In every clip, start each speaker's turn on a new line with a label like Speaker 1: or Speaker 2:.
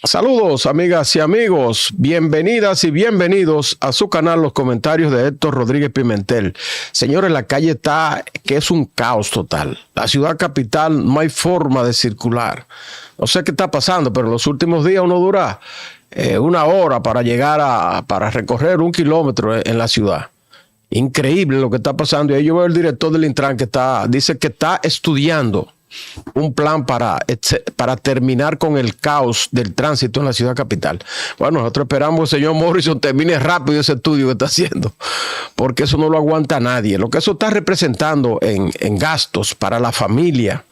Speaker 1: Saludos amigas y amigos, bienvenidas y bienvenidos a su canal Los Comentarios de Héctor Rodríguez Pimentel. Señores, la calle está que es un caos total. La ciudad capital no hay forma de circular. No sé qué está pasando, pero en los últimos días uno dura una hora para llegar para recorrer 1 kilómetro en la ciudad. Increíble lo que está pasando. Y ahí yo veo el director del Intran que dice que está estudiando un plan para terminar con el caos del tránsito en la ciudad capital. Bueno, nosotros esperamos que el señor Morrison termine rápido ese estudio que está haciendo, porque eso no lo aguanta nadie. Lo que eso está representando en gastos para la familia,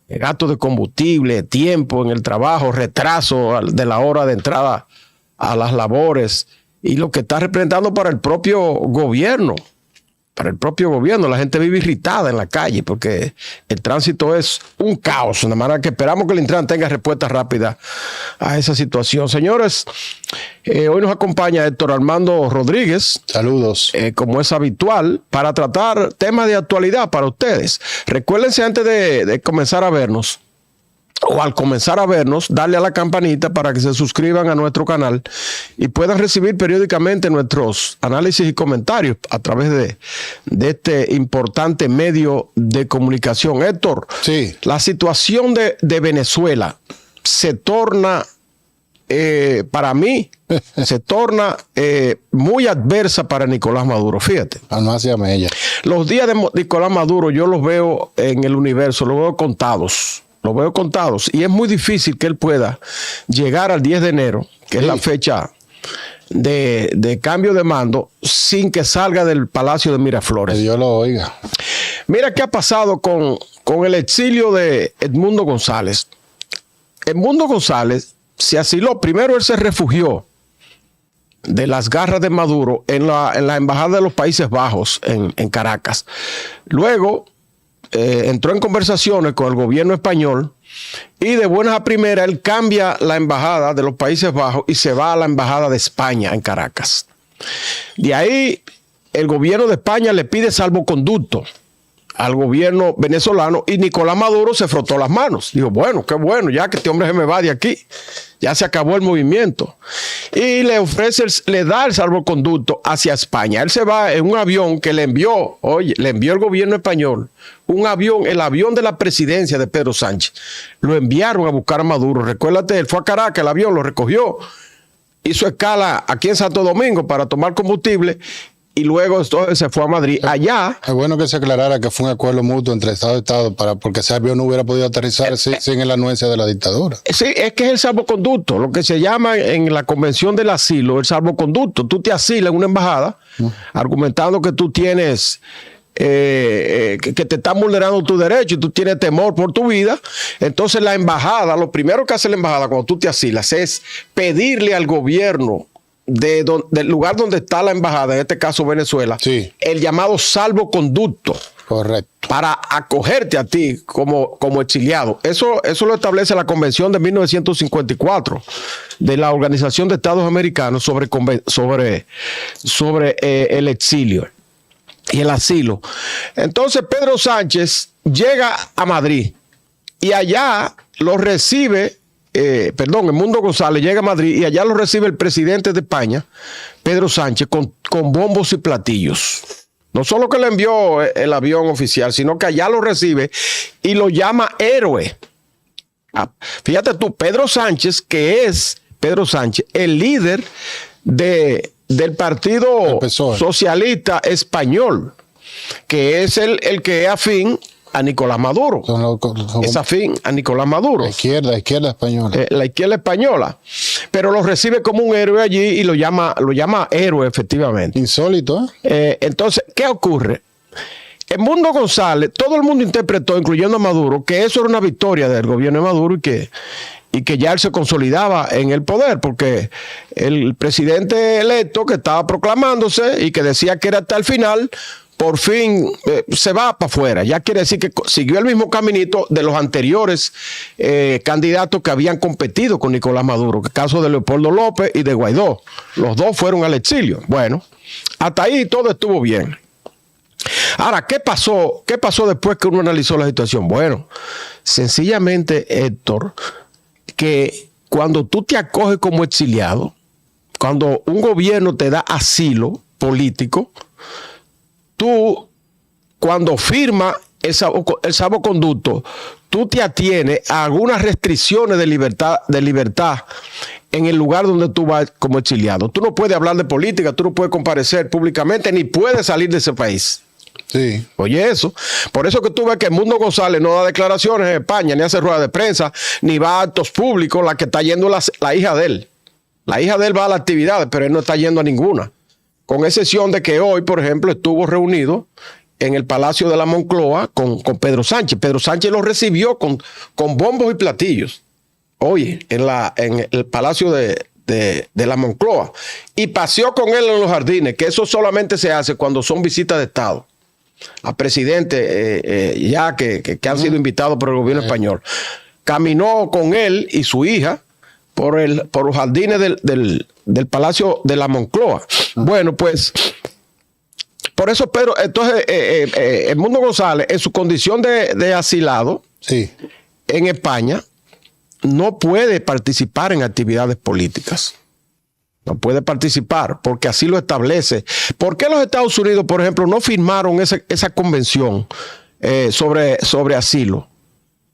Speaker 1: gastos de combustible, tiempo en el trabajo, retraso de la hora de entrada a las labores, y lo que está representando para el propio gobierno. La gente vive irritada en la calle porque el tránsito es un caos. De manera que esperamos que el Intran tenga respuesta rápida a esa situación. Señores, hoy nos acompaña Héctor Armando Rodríguez.
Speaker 2: Saludos.
Speaker 1: Como es habitual, para tratar temas de actualidad para ustedes. Recuérdense antes de comenzar a vernos, o al comenzar a vernos, darle a la campanita para que se suscriban a nuestro canal y puedan recibir periódicamente nuestros análisis y comentarios a través de este importante medio de comunicación. Héctor,
Speaker 2: sí.
Speaker 1: La situación de Venezuela se torna, para mí, se torna muy adversa para Nicolás Maduro. Fíjate.
Speaker 2: No hacía mella.
Speaker 1: Los días de Nicolás Maduro yo los veo en el universo, los veo contados. Lo veo contados y es muy difícil que él pueda llegar al 10 de enero, que es la fecha de cambio de mando, sin que salga del Palacio de Miraflores.
Speaker 2: Que Dios lo oiga.
Speaker 1: Mira qué ha pasado con el exilio de Edmundo González. Edmundo González se asiló. Primero él se refugió de las garras de Maduro en la Embajada de los Países Bajos en Caracas. Luego entró en conversaciones con el gobierno español y de buenas a primeras él cambia la embajada de los Países Bajos y se va a la embajada de España en Caracas. De ahí el gobierno de España le pide salvoconducto al gobierno venezolano y Nicolás Maduro se frotó las manos. Dijo, bueno, qué bueno, ya que este hombre se me va de aquí. Ya se acabó el movimiento. Y le da el salvoconducto hacia España. Él se va en un avión que le envió el gobierno español. El avión de la presidencia de Pedro Sánchez. Lo enviaron a buscar a Maduro. Recuérdate, él fue a Caracas, el avión lo recogió. Hizo escala aquí en Santo Domingo para tomar combustible. Y luego se fue a Madrid. Allá.
Speaker 2: Es bueno que se aclarara que fue un acuerdo mutuo entre Estado y Estado porque ese avión no hubiera podido aterrizar sin la anuencia de la dictadura.
Speaker 1: Sí, es que es el salvoconducto, lo que se llama en la Convención del Asilo, el salvoconducto. Tú te asilas en una embajada argumentando que tú tienes, que te están vulnerando tus derechos y tú tienes temor por tu vida. Entonces la embajada, lo primero que hace la embajada cuando tú te asilas es pedirle al gobierno del lugar donde está la embajada, en este caso Venezuela,
Speaker 2: sí,
Speaker 1: el llamado salvoconducto.
Speaker 2: Correcto.
Speaker 1: Para acogerte a ti como exiliado. Eso lo establece la Convención de 1954 de la Organización de Estados Americanos sobre el exilio y el asilo. Entonces Pedro Sánchez llega a Madrid y allá lo recibe. Edmundo González llega a Madrid y allá lo recibe el presidente de España, Pedro Sánchez, con bombos y platillos. No solo que le envió el avión oficial, sino que allá lo recibe y lo llama héroe. Fíjate tú, Pedro Sánchez, el líder del Partido Socialista Español, que es el que es afín a Nicolás Maduro. Es afín a Nicolás Maduro.
Speaker 2: La izquierda española.
Speaker 1: La izquierda española. Pero lo recibe como un héroe allí y lo llama héroe, efectivamente.
Speaker 2: Insólito,
Speaker 1: entonces, ¿qué ocurre? Edmundo González, todo el mundo interpretó, incluyendo a Maduro, que eso era una victoria del gobierno de Maduro y que ya él se consolidaba en el poder, porque el presidente electo que estaba proclamándose y que decía que era hasta el final, por fin se va para afuera. Ya quiere decir que siguió el mismo caminito de los anteriores candidatos que habían competido con Nicolás Maduro, el caso de Leopoldo López y de Guaidó. Los dos fueron al exilio. Bueno, hasta ahí todo estuvo bien. Ahora, ¿qué pasó? ¿Qué pasó después que uno analizó la situación? Bueno, sencillamente, Héctor, que cuando tú te acoges como exiliado, cuando un gobierno te da asilo político, tú, cuando firma el salvoconducto, tú te atienes a algunas restricciones de libertad en el lugar donde tú vas como exiliado. Tú no puedes hablar de política, tú no puedes comparecer públicamente, ni puedes salir de ese país.
Speaker 2: Sí.
Speaker 1: Oye, eso. Por eso que tú ves que Edmundo González no da declaraciones en España, ni hace ruedas de prensa, ni va a actos públicos, la que está yendo la hija de él. La hija de él va a las actividades, pero él no está yendo a ninguna. Con excepción de que hoy, por ejemplo, estuvo reunido en el Palacio de la Moncloa con Pedro Sánchez. Pedro Sánchez lo recibió con bombos y platillos. Oye, en el Palacio de la Moncloa. Y paseó con él en los jardines, que eso solamente se hace cuando son visitas de Estado a presidentes que han sido invitados por el gobierno español. Caminó con él y su hija por los jardines del Palacio de la Moncloa. Bueno, pues, por eso Pedro, entonces, Edmundo González, en su condición de asilado en España, no puede participar en actividades políticas. No puede participar porque así lo establece. ¿Por qué los Estados Unidos, por ejemplo, no firmaron esa convención sobre asilo?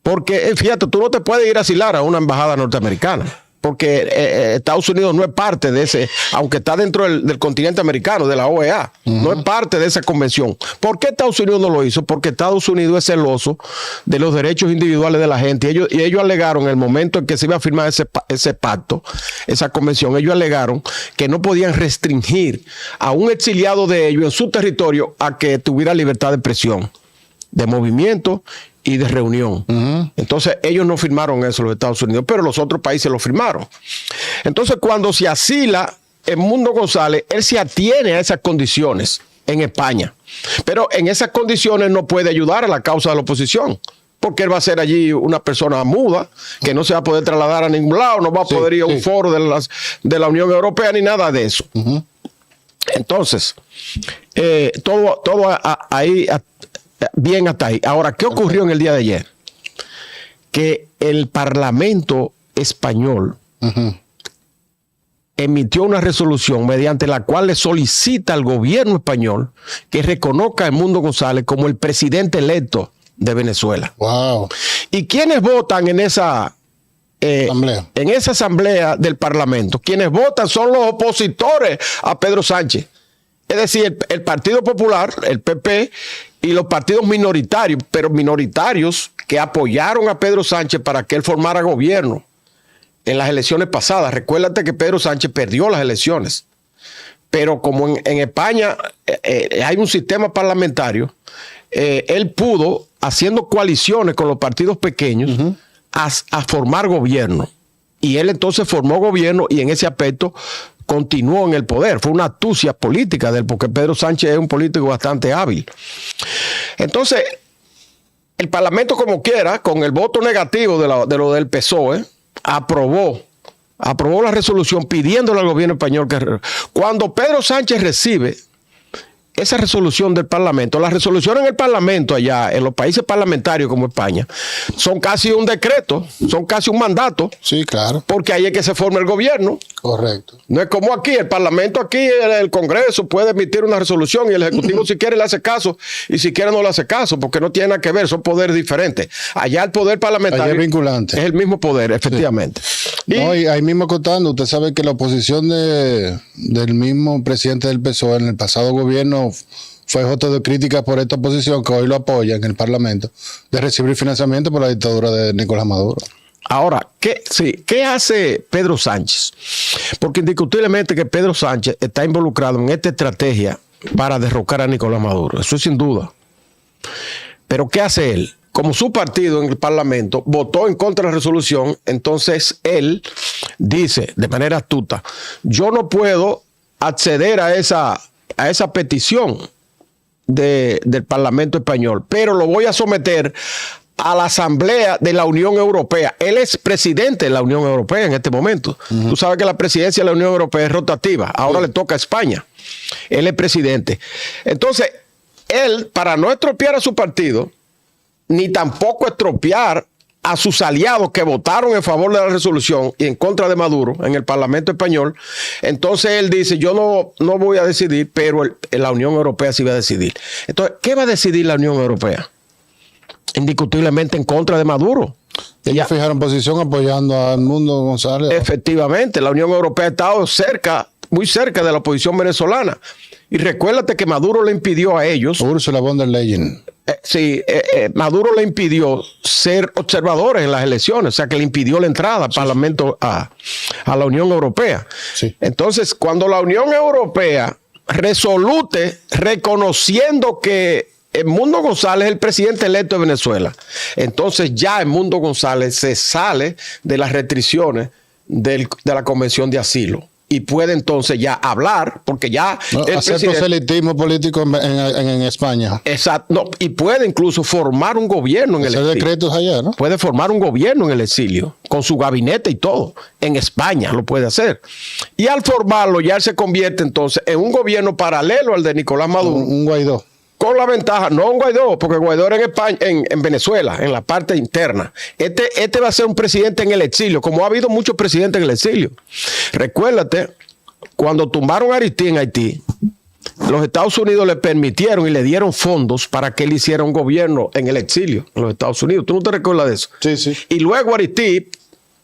Speaker 1: Porque, fíjate, tú no te puedes ir a asilar a una embajada norteamericana. Porque Estados Unidos no es parte de ese, aunque está dentro del continente americano, de la OEA, no es parte de esa convención. ¿Por qué Estados Unidos no lo hizo? Porque Estados Unidos es celoso de los derechos individuales de la gente. Y ellos alegaron en el momento en que se iba a firmar ese pacto, esa convención, ellos alegaron que no podían restringir a un exiliado de ellos en su territorio a que tuviera libertad de expresión, de movimiento y de reunión. Entonces ellos no firmaron eso, los Estados Unidos, pero los otros países lo firmaron. Entonces cuando se asila Edmundo González, él se atiene a esas condiciones en España, pero en esas condiciones no puede ayudar a la causa de la oposición, porque él va a ser allí una persona muda, que no se va a poder trasladar a ningún lado, no va a poder ir a un foro de la Unión Europea ni nada de eso. Entonces, todo ahí bien hasta ahí. Ahora, ¿qué ocurrió en el día de ayer? Que el Parlamento español emitió una resolución mediante la cual le solicita al gobierno español que reconozca a Edmundo González como el presidente electo de Venezuela.
Speaker 2: Wow.
Speaker 1: ¿Y quiénes votan en esa asamblea del Parlamento? Quienes votan son los opositores a Pedro Sánchez. Es decir, el Partido Popular, el PP, y los partidos minoritarios, pero minoritarios que apoyaron a Pedro Sánchez para que él formara gobierno en las elecciones pasadas. Recuérdate que Pedro Sánchez perdió las elecciones, pero como en España hay un sistema parlamentario, él pudo, haciendo coaliciones con los partidos pequeños, a formar gobierno. Y él entonces formó gobierno y en ese aspecto continuó en el poder. Fue una astucia política de él, porque Pedro Sánchez es un político bastante hábil. Entonces, el Parlamento, como quiera, con el voto negativo de lo del PSOE, aprobó la resolución pidiéndole al gobierno español que... Cuando Pedro Sánchez recibe esa resolución del Parlamento, las resoluciones en el Parlamento allá, en los países parlamentarios como España, son casi un decreto, son casi un mandato.
Speaker 2: Sí, claro.
Speaker 1: Porque ahí es que se forma el gobierno.
Speaker 2: Correcto.
Speaker 1: No es como aquí, el Parlamento aquí, el Congreso puede emitir una resolución y el Ejecutivo si quiere le hace caso y si quiere no le hace caso, porque no tiene nada que ver, son poderes diferentes. Allá el poder parlamentario
Speaker 2: allá es vinculante.
Speaker 1: Es el mismo poder, efectivamente.
Speaker 2: Sí. Y ahí mismo contando, usted sabe que la oposición del mismo presidente del PSOE en el pasado gobierno fue objeto de críticas por esta oposición que hoy lo apoya en el Parlamento, de recibir financiamiento por la dictadura de Nicolás Maduro.
Speaker 1: Ahora, ¿qué hace Pedro Sánchez? Porque indiscutiblemente que Pedro Sánchez está involucrado en esta estrategia para derrocar a Nicolás Maduro. Eso es sin duda. Pero ¿qué hace él? Como su partido en el Parlamento votó en contra de la resolución, entonces él dice de manera astuta, yo no puedo acceder a esa petición del Parlamento español, pero lo voy a someter a la Asamblea de la Unión Europea. Él es presidente de la Unión Europea en este momento. Tú sabes que la presidencia de la Unión Europea es rotativa. Ahora le toca a España. Él es presidente. Entonces, él, para no estropear a su partido, ni tampoco estropear a sus aliados que votaron en favor de la resolución y en contra de Maduro en el Parlamento español, entonces él dice, yo no voy a decidir, pero la Unión Europea sí va a decidir. Entonces, ¿qué va a decidir la Unión Europea? Indiscutiblemente en contra de Maduro.
Speaker 2: Ellos fijaron posición apoyando a Edmundo González.
Speaker 1: Efectivamente, la Unión Europea ha estado muy cerca de la oposición venezolana. Y recuérdate que Maduro le impidió a ellos.
Speaker 2: Ursula von der Leyen.
Speaker 1: Maduro le impidió ser observadores en las elecciones, o sea que le impidió la entrada al Parlamento a la Unión Europea.
Speaker 2: Sí.
Speaker 1: Entonces, cuando la Unión Europea resolute reconociendo que Edmundo González es el presidente electo de Venezuela, entonces ya Edmundo González se sale de las restricciones de la Convención de Asilo. Y puede entonces ya hablar, porque ya...
Speaker 2: hacer proselitismo político en España.
Speaker 1: Exacto. No, y puede incluso formar un gobierno en el exilio.
Speaker 2: Decretos allá, ¿no?
Speaker 1: Puede formar un gobierno en el exilio, con su gabinete y todo. En España lo puede hacer. Y al formarlo ya se convierte entonces en un gobierno paralelo al de Nicolás Maduro.
Speaker 2: Un Guaidó.
Speaker 1: Con la ventaja, no un Guaidó, porque Guaidó era en España, en Venezuela, en la parte interna. Este va a ser un presidente en el exilio, como ha habido muchos presidentes en el exilio. Recuérdate, cuando tumbaron a Aristide en Haití, los Estados Unidos le permitieron y le dieron fondos para que él hiciera un gobierno en el exilio, en los Estados Unidos. ¿Tú no te recuerdas de eso?
Speaker 2: Sí, sí.
Speaker 1: Y luego Aristide,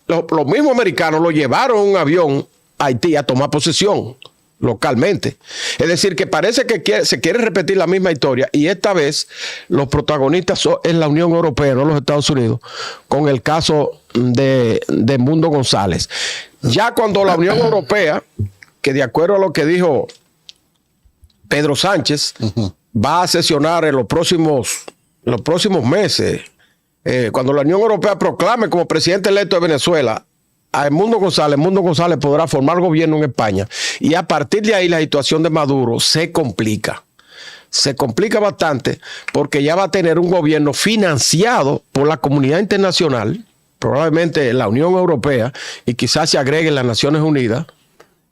Speaker 1: los mismos americanos lo llevaron en un avión a Haití a tomar posesión localmente. Es decir, que parece que se quiere repetir la misma historia y esta vez los protagonistas es la Unión Europea, no los Estados Unidos, con el caso de Edmundo González. Ya cuando la Unión Europea, que de acuerdo a lo que dijo Pedro Sánchez, va a sesionar en los próximos meses, cuando la Unión Europea proclame como presidente electo de Venezuela a Edmundo González podrá formar gobierno en España. Y a partir de ahí la situación de Maduro se complica. Se complica bastante porque ya va a tener un gobierno financiado por la comunidad internacional, probablemente la Unión Europea, y quizás se agreguen las Naciones Unidas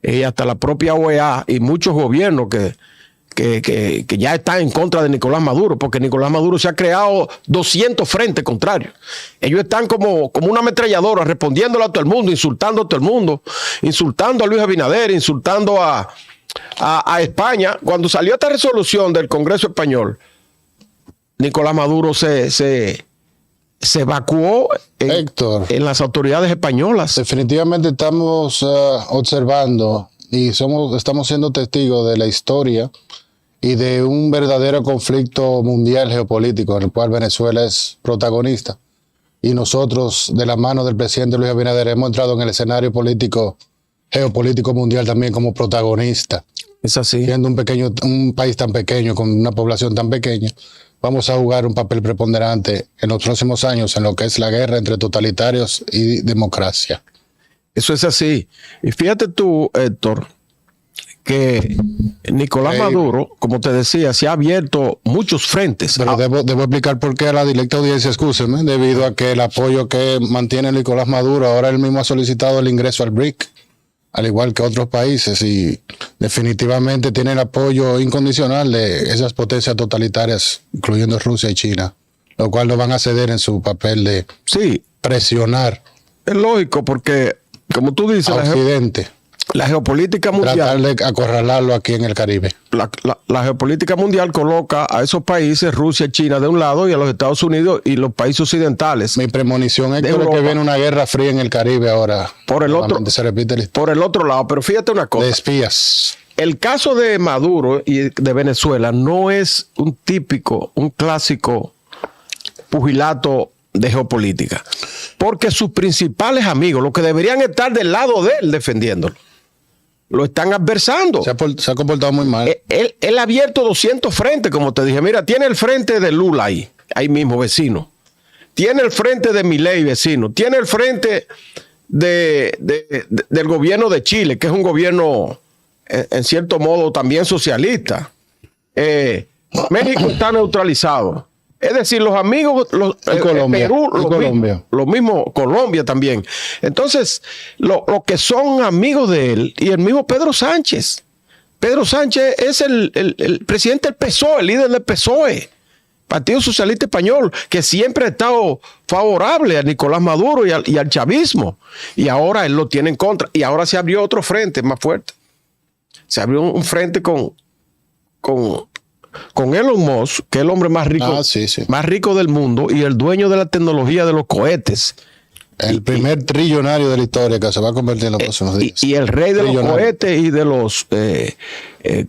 Speaker 1: y hasta la propia OEA y muchos gobiernos que ya están en contra de Nicolás Maduro, porque Nicolás Maduro se ha creado 200 frentes contrarios. Ellos están como una ametralladora respondiéndole a todo el mundo, insultando a todo el mundo, insultando a Luis Abinader, insultando a España. Cuando salió esta resolución del Congreso Español, Nicolás Maduro se evacuó en las autoridades españolas.
Speaker 2: Definitivamente estamos observando y estamos siendo testigos de la historia y de un verdadero conflicto mundial geopolítico en el cual Venezuela es protagonista. Y nosotros, de la mano del presidente Luis Abinader, hemos entrado en el escenario geopolítico mundial también como protagonista.
Speaker 1: Es así.
Speaker 2: Siendo un país tan pequeño, con una población tan pequeña, vamos a jugar un papel preponderante en los próximos años en lo que es la guerra entre totalitarios y democracia.
Speaker 1: Eso es así. Y fíjate tú, Héctor, que Nicolás Maduro, como te decía, se ha abierto muchos frentes.
Speaker 2: Pero debo explicar por qué a la directa audiencia, excúseme, debido a que el apoyo que mantiene Nicolás Maduro, ahora él mismo ha solicitado el ingreso al BRIC, al igual que otros países, y definitivamente tiene el apoyo incondicional de esas potencias totalitarias, incluyendo Rusia y China, lo cual no van a ceder en su papel de presionar.
Speaker 1: Es lógico, porque, como tú dices,
Speaker 2: Occidente.
Speaker 1: La geopolítica mundial...
Speaker 2: Tratar de acorralarlo aquí en el Caribe.
Speaker 1: La geopolítica mundial coloca a esos países, Rusia y China de un lado, y a los Estados Unidos y los países occidentales.
Speaker 2: Mi premonición es que viene una guerra fría en el Caribe ahora.
Speaker 1: Por el otro lado, pero fíjate una cosa.
Speaker 2: De espías.
Speaker 1: El caso de Maduro y de Venezuela no es un clásico pugilato de geopolítica. Porque sus principales amigos, los que deberían estar del lado de él defendiéndolo, lo están adversando.
Speaker 2: Se ha comportado muy mal.
Speaker 1: Él ha abierto 200 frentes, como te dije. Mira, tiene el frente de Lula ahí mismo, vecino. Tiene el frente de Milei, vecino. Tiene el frente del gobierno de Chile, que es un gobierno, en cierto modo, también socialista. México está neutralizado. Es decir, los amigos,
Speaker 2: Colombia,
Speaker 1: Perú,
Speaker 2: Colombia.
Speaker 1: Lo mismo Colombia también. Entonces, los que son amigos de él, y el mismo Pedro Sánchez. Pedro Sánchez es el presidente del PSOE, el líder del PSOE. Partido Socialista Español, que siempre ha estado favorable a Nicolás Maduro y al chavismo. Y ahora él lo tiene en contra. Y ahora se abrió otro frente más fuerte. Se abrió un frente con Elon Musk, que es el hombre más rico, más rico del mundo y el dueño de la tecnología de los cohetes.
Speaker 2: El primer trillonario de la historia que se va a convertir en los próximos días.
Speaker 1: Y el rey de los cohetes y de los,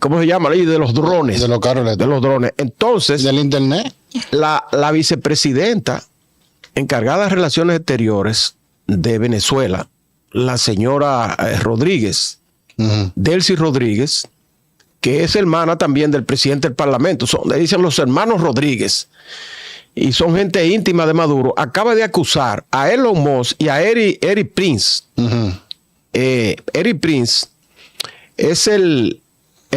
Speaker 1: ¿cómo se llama? Y de los drones.
Speaker 2: De los carros.
Speaker 1: De los drones. Entonces,
Speaker 2: del internet.
Speaker 1: La vicepresidenta encargada de Relaciones Exteriores de Venezuela, la señora Rodríguez, Delcy Rodríguez, que es hermana también del presidente del Parlamento, le dicen los hermanos Rodríguez, y son gente íntima de Maduro, acaba de acusar a Elon Musk y a Eric Prince. Eric Prince es el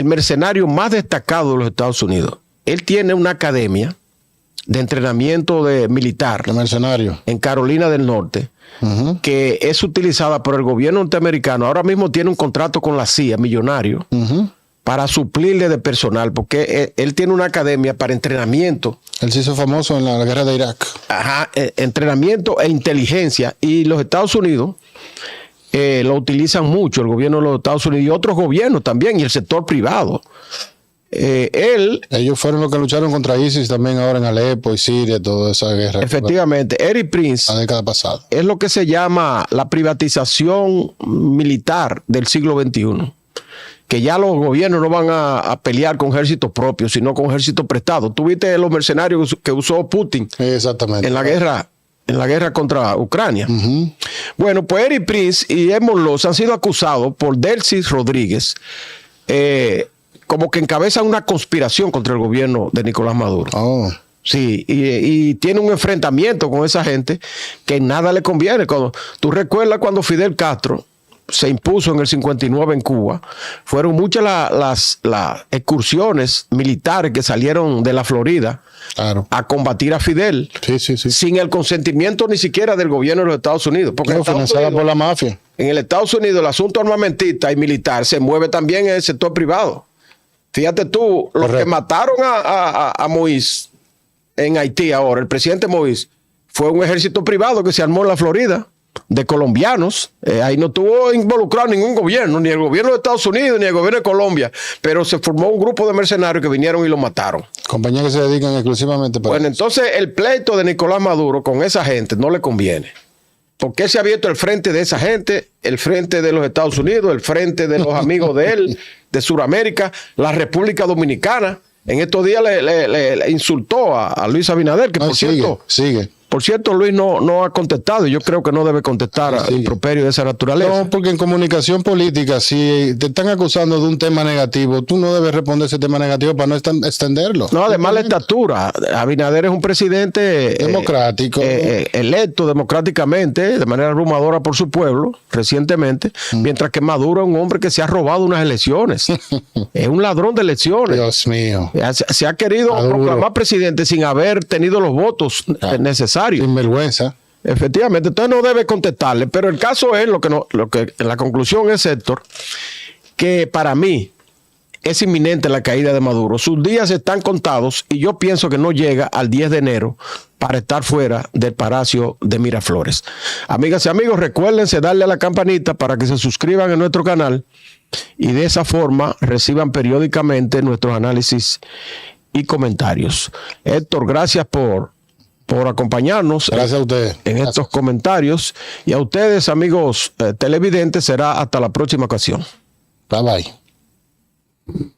Speaker 1: mercenario más destacado de los Estados Unidos. Él tiene una academia de entrenamiento militar
Speaker 2: de mercenario
Speaker 1: en Carolina del Norte, que es utilizada por el gobierno norteamericano. Ahora mismo tiene un contrato con la CIA, millonario, para suplirle de personal, porque él tiene una academia para entrenamiento.
Speaker 2: Él se hizo famoso en la guerra de Irak.
Speaker 1: Entrenamiento e inteligencia. Y los Estados Unidos lo utilizan mucho, el gobierno de los Estados Unidos y otros gobiernos también, y el sector privado.
Speaker 2: Ellos fueron los que lucharon contra ISIS también ahora en Alepo y Siria, toda esa guerra.
Speaker 1: Efectivamente, Eric Prince
Speaker 2: la década pasada
Speaker 1: es lo que se llama la privatización militar del siglo XXI. Que ya los gobiernos no van a pelear con ejércitos propios, sino con ejércitos prestados. ¿Tú viste los mercenarios que usó Putin?
Speaker 2: Exactamente.
Speaker 1: En la guerra contra Ucrania. Bueno, pues Eric Prince y Edmond Los han sido acusados por Delcy Rodríguez como que encabezan una conspiración contra el gobierno de Nicolás Maduro. Sí, y tiene un enfrentamiento con esa gente que en nada le conviene. Tú recuerdas cuando Fidel Castro se impuso en el 59 en Cuba, fueron muchas las excursiones militares que salieron de la Florida a combatir a Fidel, sin el consentimiento ni siquiera del gobierno de los Estados Unidos. Porque
Speaker 2: financiada por la mafia.
Speaker 1: En el Estados Unidos el asunto armamentista y militar se mueve también en el sector privado. Fíjate tú, los que mataron a Moïse en Haití ahora, el presidente Moïse, fue un ejército privado que se armó en la Florida, de colombianos. Ahí no estuvo involucrado ningún gobierno, ni el gobierno de Estados Unidos, ni el gobierno de Colombia, pero se formó un grupo de mercenarios que vinieron y lo mataron.
Speaker 2: Compañías que se dedican exclusivamente para
Speaker 1: eso. Entonces el pleito de Nicolás Maduro con esa gente no le conviene. Porque él se ha abierto el frente de esa gente, el frente de los Estados Unidos, el frente de los amigos de él, de Sudamérica, la República Dominicana. En estos días le insultó a Luis Abinader, que por cierto... Por cierto, Luis no ha contestado y yo creo que no debe contestar a improperio de esa naturaleza.
Speaker 2: No, porque en comunicación política, si te están acusando de un tema negativo, tú no debes responder ese tema negativo para no extenderlo.
Speaker 1: No, además la estatura. Abinader es un presidente
Speaker 2: democrático,
Speaker 1: electo democráticamente, de manera abrumadora por su pueblo, recientemente, mientras que Maduro es un hombre que se ha robado unas elecciones. Es un ladrón de elecciones.
Speaker 2: Dios mío.
Speaker 1: Se ha querido proclamar presidente sin haber tenido los votos necesarios.
Speaker 2: Sin vergüenza.
Speaker 1: Efectivamente, entonces no debe contestarle, pero el caso es lo que la conclusión es, Héctor, que para mí es inminente la caída de Maduro. Sus días están contados y yo pienso que no llega al 10 de enero para estar fuera del Palacio de Miraflores. Amigas y amigos, recuérdense darle a la campanita para que se suscriban a nuestro canal y de esa forma reciban periódicamente nuestros análisis y comentarios. Héctor, gracias por acompañarnos.
Speaker 2: Gracias a ustedes.
Speaker 1: En estos comentarios. Y a ustedes, amigos televidentes, será hasta la próxima ocasión.
Speaker 2: Bye bye.